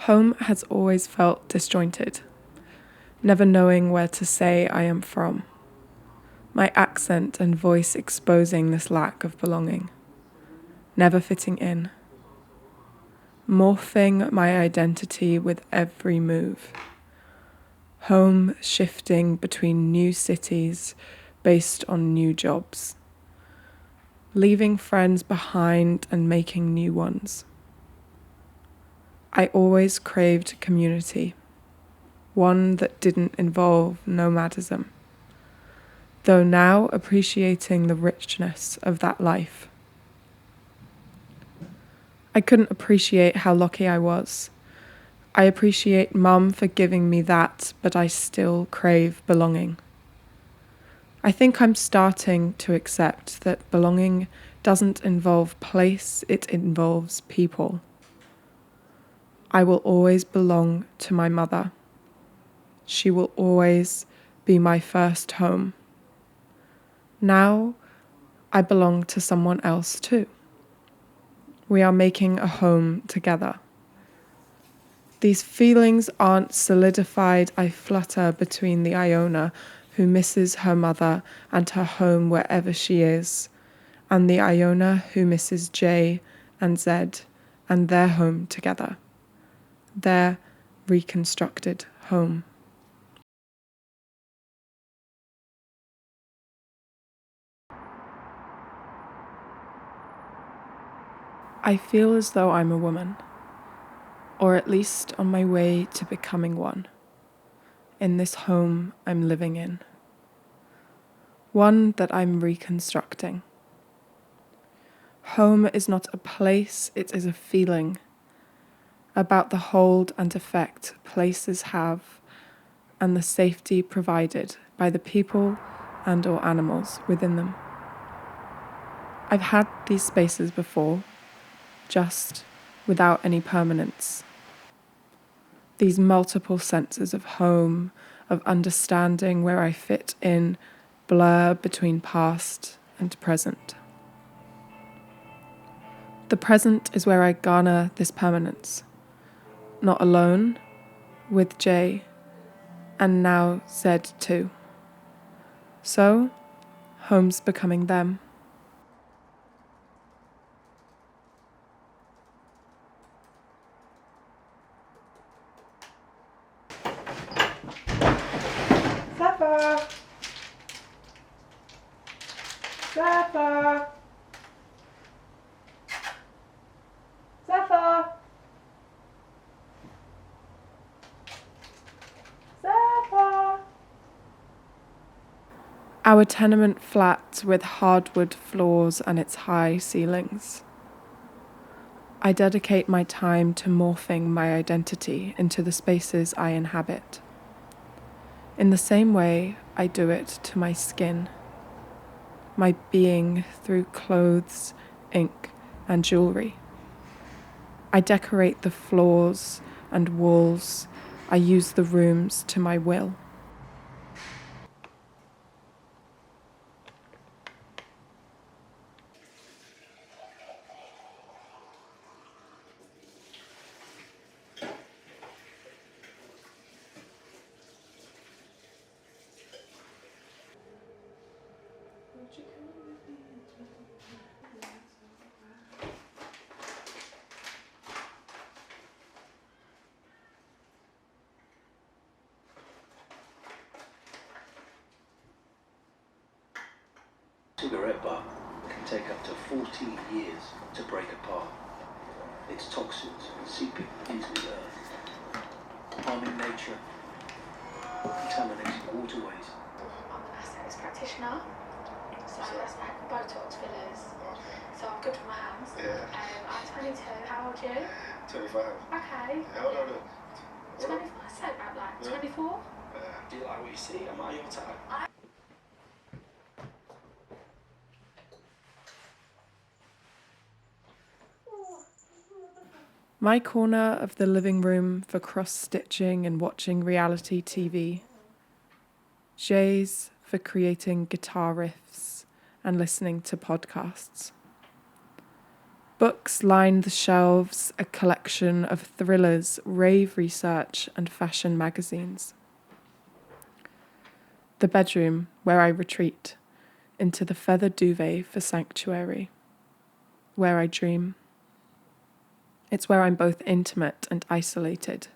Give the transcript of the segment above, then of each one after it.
Home has always felt disjointed, never knowing where to say I am from. My accent and voice exposing this lack of belonging, never fitting in, morphing my identity with every move. Home shifting between new cities based on new jobs, leaving friends behind and making new ones. I always craved community, one that didn't involve nomadism, though now appreciating the richness of that life. I couldn't appreciate how lucky I was. I appreciate Mum for giving me that, but I still crave belonging. I think I'm starting to accept that belonging doesn't involve place, it involves people. I will always belong to my mother. She will always be my first home. Now, I belong to someone else too. We are making a home together. These feelings aren't solidified. I flutter between the Iona, who misses her mother and her home wherever she is, and the Iona who misses J and Z and their home together, their reconstructed home. I feel as though I'm a woman, or at least on my way to becoming one, in this home I'm living in. One that I'm reconstructing. Home is not a place, it is a feeling about the hold and effect places have and the safety provided by the people and or animals within them. I've had these spaces before, just without any permanence. These multiple senses of home, of understanding where I fit in, blur between past and present. The present is where I garner this permanence, not alone, with J, and now Z too. So, home's becoming them. Zephyr! Zephyr! Zephyr! Zephyr! Our tenement flat with hardwood floors and its high ceilings. I dedicate my time to morphing my identity into the spaces I inhabit. In the same way, I do it to my skin, my being through clothes, ink, and jewelry. I decorate the floors and walls. I use the rooms to my will. Cigarette butt can take up to 14 years to break apart. Its toxins seeping into the earth, harming nature, contaminating waterways. I'm an aesthetics practitioner, so that's like Botox fillers. So I'm good with my hands. Yeah. I'm 22. How old are you? 25. Okay. How old are you? 25. I said about like 24. Do you like what you see? Am I your type? My corner of the living room for cross-stitching and watching reality TV. Jay's for creating guitar riffs and listening to podcasts. Books line the shelves, a collection of thrillers, rave research, and fashion magazines. The bedroom where I retreat into the feather duvet for sanctuary, where I dream. It's where I'm both intimate and isolated.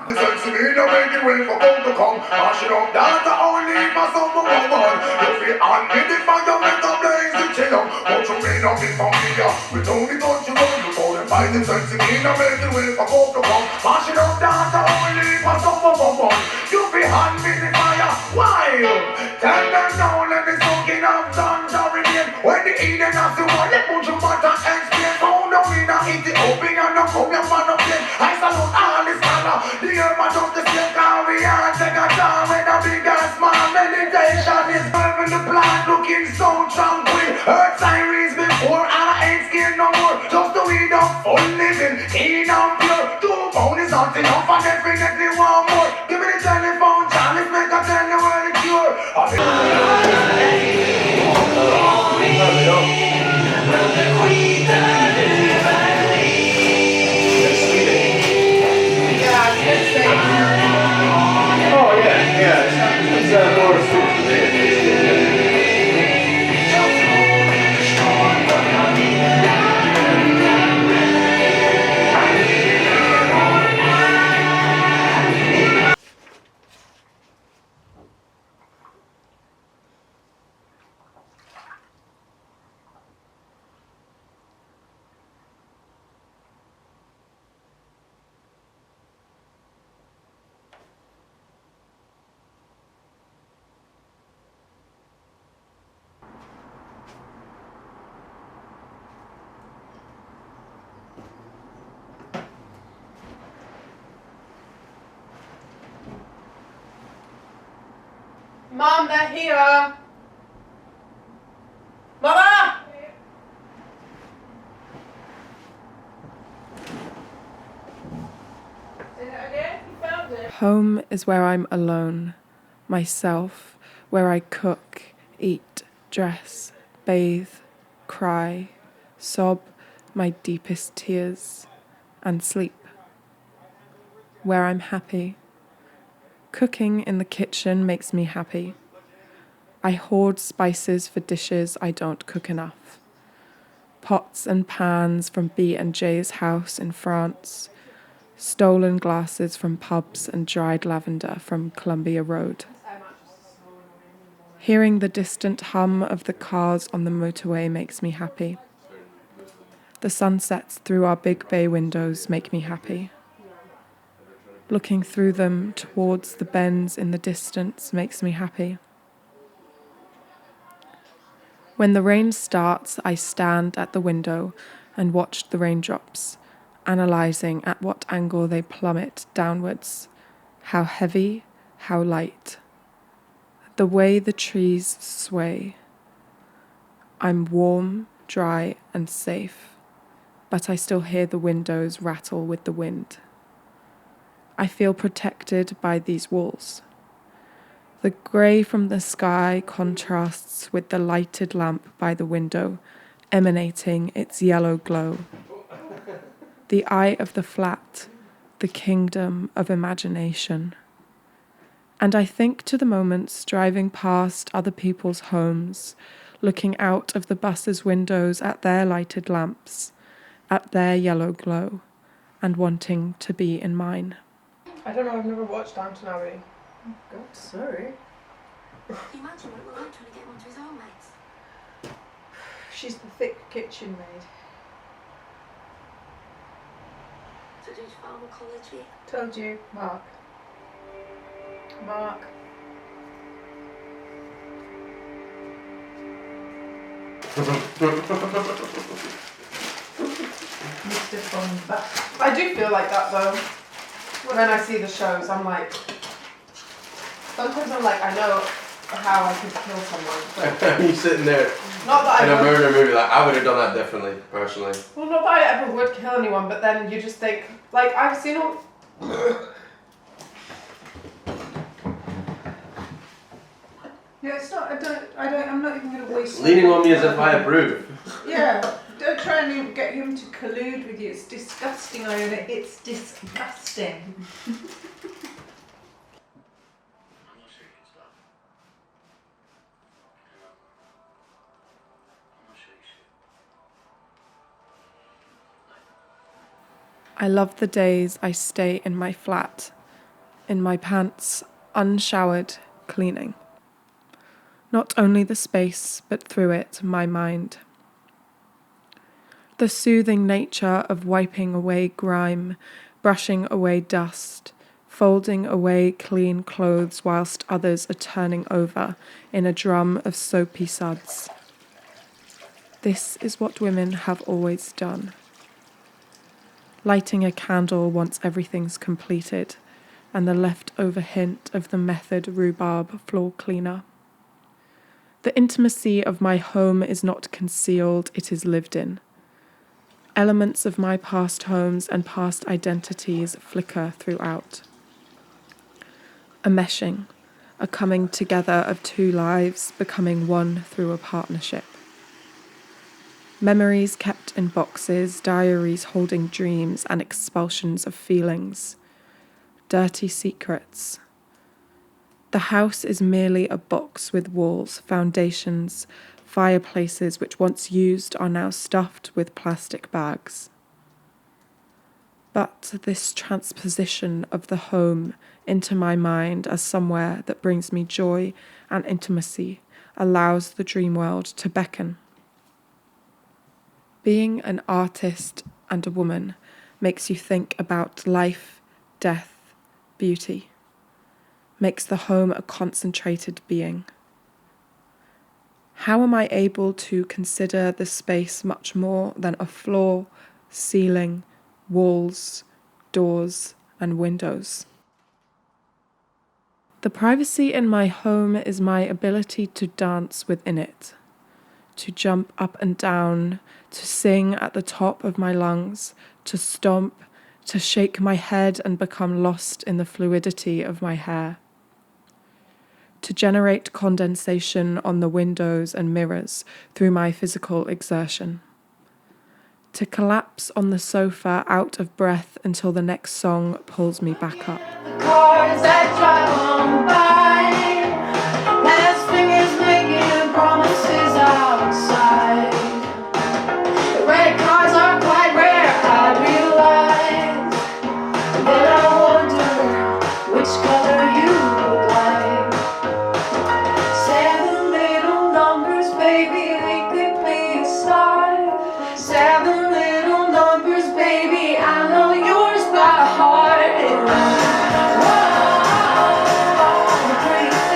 Sense me no make it way for come to come. Mashing up that I only leave my son for woman. You feel angry if I don't make a blaze to chill up. But you may not be familiar with only touch you run. You call them by the sense me no make it way for come to come. Mashing up that I only leave my son for woman. You feel angry the fire. Why? Tell them now let me soaking up sun to remain. When the Eden has to want they put you back and explain. Found down in a Ethiopian and come your man up there. I salute all this color. The urban of the state can we all take a time with a big and small meditation is serving the plant looking so tranquil. Earth sirens before and I ain't scared no more. Just the weed up full living clean and pure. 2 pounds is not enough and definitely want more. Give me the telephone chalice make I tell you where the cure. Mom, they're here! Mother! Home is where I'm alone, myself, where I cook, eat, dress, bathe, cry, sob my deepest tears, and sleep. Where I'm happy. Cooking in the kitchen makes me happy. I hoard spices for dishes I don't cook enough. Pots and pans from B&J's house in France. Stolen glasses from pubs and dried lavender from Columbia Road. Hearing the distant hum of the cars on the motorway makes me happy. The sunsets through our big bay windows make me happy. Looking through them towards the bends in the distance makes me happy. When the rain starts, I stand at the window and watch the raindrops, analysing at what angle they plummet downwards, how heavy, how light, the way the trees sway. I'm warm, dry and safe, but I still hear the windows rattle with the wind. I feel protected by these walls. The grey from the sky contrasts with the lighted lamp by the window, emanating its yellow glow. The eye of the flat, the kingdom of imagination. And I think to the moments driving past other people's homes, looking out of the bus's windows at their lighted lamps, at their yellow glow, and wanting to be in mine. I don't know, I've never watched Downton Abbey. Oh God, sorry. Can you imagine what it was like trying to get one to his own mates? She's the thick kitchen maid. So did pharmacology? Told you, Mark. Mark. Mr. Fun. I do feel like that though. When I see the shows, I'm like, sometimes I'm like, I know how I could kill someone, but You sitting there not that in a I would. murder movie, like I would have done that differently, personally. Well, not that I ever would kill anyone, but then you just think, like, I've seen all. Yeah, it's not. I'm not even going to waste. Leaning on me as if I approve. Yeah, don't try and get him to collude with you. It's disgusting, Iona. It's disgusting. I love the days I stay in my flat, in my pants, unshowered, cleaning. Not only the space, but through it, my mind. The soothing nature of wiping away grime, brushing away dust, folding away clean clothes whilst others are turning over in a drum of soapy suds. This is what women have always done. Lighting a candle once everything's completed, and the leftover hint of the method rhubarb floor cleaner. The intimacy of my home is not concealed, it is lived in. Elements of my past homes and past identities flicker throughout. A meshing, a coming together of two lives becoming one through a partnership. Memories kept in boxes, diaries holding dreams and expulsions of feelings. Dirty secrets. The house is merely a box with walls, foundations, fireplaces which once used are now stuffed with plastic bags. But this transposition of the home into my mind as somewhere that brings me joy and intimacy allows the dream world to beckon. Being an artist and a woman makes you think about life, death, beauty. Makes the home a concentrated being. How am I able to consider the space much more than a floor, ceiling, walls, doors, and windows? The privacy in my home is my ability to dance within it, to jump up and down, to sing at the top of my lungs, to stomp, to shake my head and become lost in the fluidity of my hair. To generate condensation on the windows and mirrors through my physical exertion. To collapse on the sofa out of breath until the next song pulls me back up. Cars that drive on by, last fingers making promises outside. The red cars are quite rare, I realize, but I wonder which color you would like. 7 little numbers, baby, they could be a star. 7 little numbers, baby, I know yours by heart. And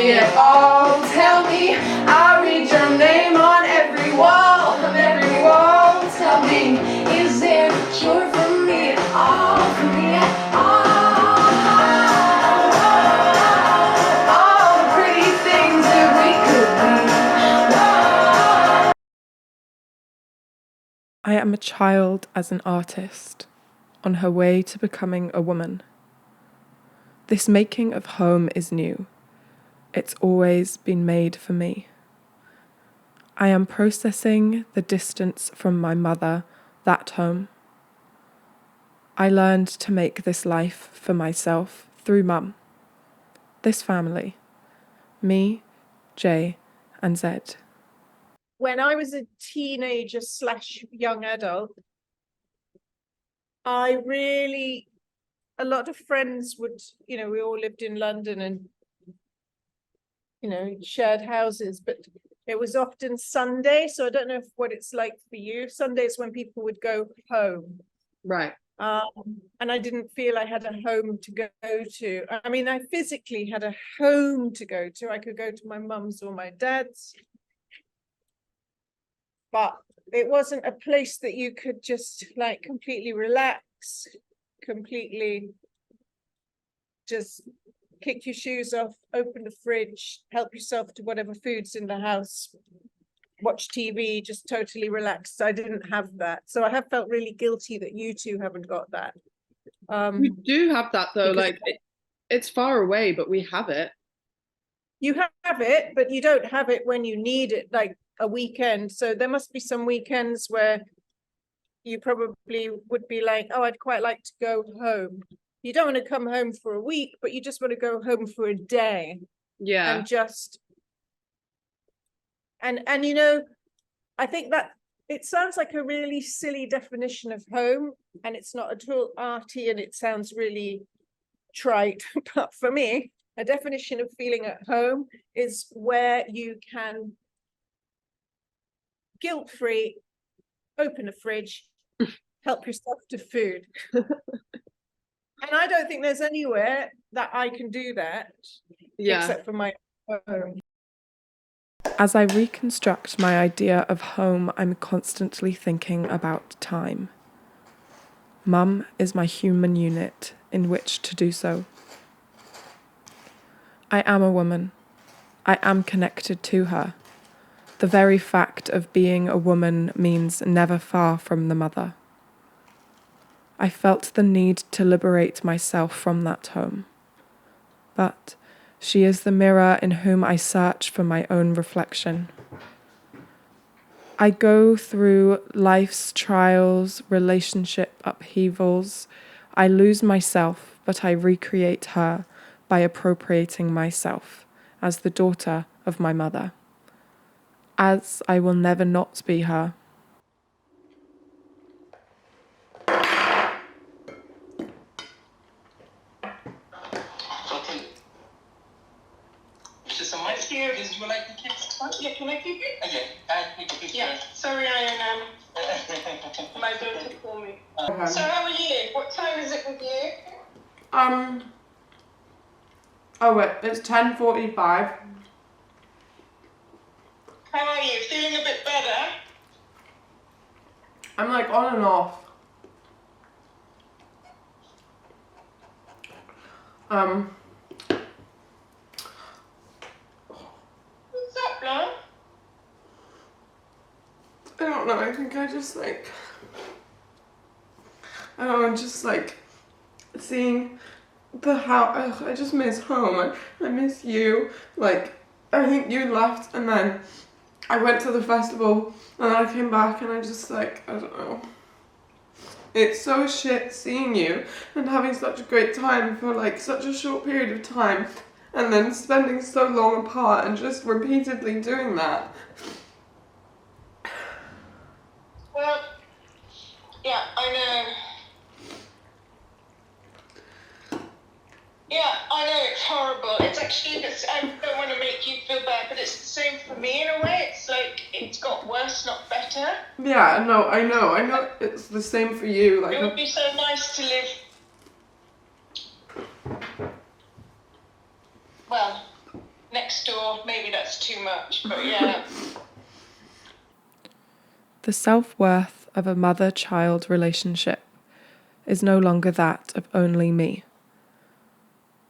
me at all. Tell me, I'll read your name on every wall, on every wall. Tell me, is there a cure for me at all, for me at all? All the pretty things that we could be. I am a child as an artist, on her way to becoming a woman. This making of home is new. It's always been made for me. I am processing the distance from my mother, that home. I learned to make this life for myself through Mum. This family. Me, Jay, and Zed. When I was a teenager / young adult, a lot of friends would, we all lived in London and, shared houses, but it was often Sunday. So I don't know what it's like for you. Sundays when people would go home. Right. And I didn't feel I had a home to go to. I mean, I physically had a home to go to. I could go to my mum's or my dad's. But it wasn't a place that you could just like completely relax, completely just kick your shoes off, open the fridge, help yourself to whatever food's in the house, watch TV, just totally relaxed. I didn't have that. So I have felt really guilty that you two haven't got that. We do have that though, like it's far away, but we have it. You have it, but you don't have it when you need it, like a weekend. So there must be some weekends where you probably would be like, oh, I'd quite like to go home. You don't want to come home for a week, but you just want to go home for a day. Yeah. And just, and I think that it sounds like a really silly definition of home, and it's not at all arty, and it sounds really trite. But for me, a definition of feeling at home is where you can guilt-free open a fridge, help yourself to food. And I don't think there's anywhere that I can do that, except for my home. As I reconstruct my idea of home, I'm constantly thinking about time. Mum is my human unit in which to do so. I am a woman. I am connected to her. The very fact of being a woman means never far from the mother. I felt the need to liberate myself from that home. But she is the mirror in whom I search for my own reflection. I go through life's trials, relationship upheavals. I lose myself, but I recreate her by appropriating myself as the daughter of my mother. As I will never not be her. Would you like the kids? Yeah, can I keep it? Okay, I take a picture. Yeah, sorry, my daughter called me. So how are you? What time is it with you? Oh wait, it's 10:45. How are you? Feeling a bit better? I'm like on and off. What's up, love? I don't know, I think I just like, I don't know, just like seeing the house. I just miss home. I miss you. Like, I think you left and then I went to the festival and then I came back and I just like, I don't know. It's so shit seeing you and having such a great time for like such a short period of time and then spending so long apart and just repeatedly doing that. Well, yeah, I know. Yeah, I know it's horrible. It's actually, I don't want to make you feel bad, but it's the same for me in a way. It's like, it's got worse, not better. Yeah, no, I know it's the same for you. Like, it would be so nice to live, well, next or maybe that's too much, but yeah. The self-worth of a mother-child relationship is no longer that of only me.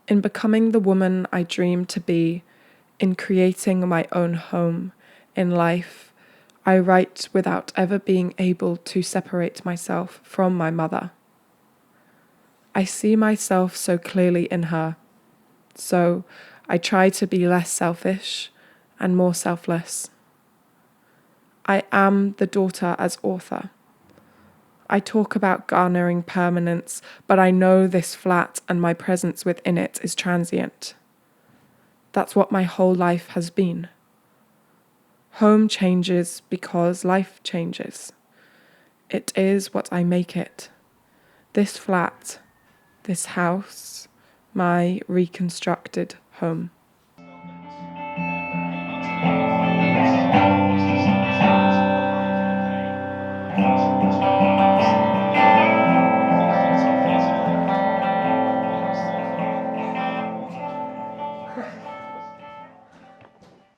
In becoming the woman I dream to be, in creating my own home in life, I write without ever being able to separate myself from my mother. I see myself so clearly in her, so I try to be less selfish and more selfless. I am the daughter as author. I talk about garnering permanence, but I know this flat and my presence within it is transient. That's what my whole life has been. Home changes because life changes. It is what I make it. This flat, this house, my reconstructed home.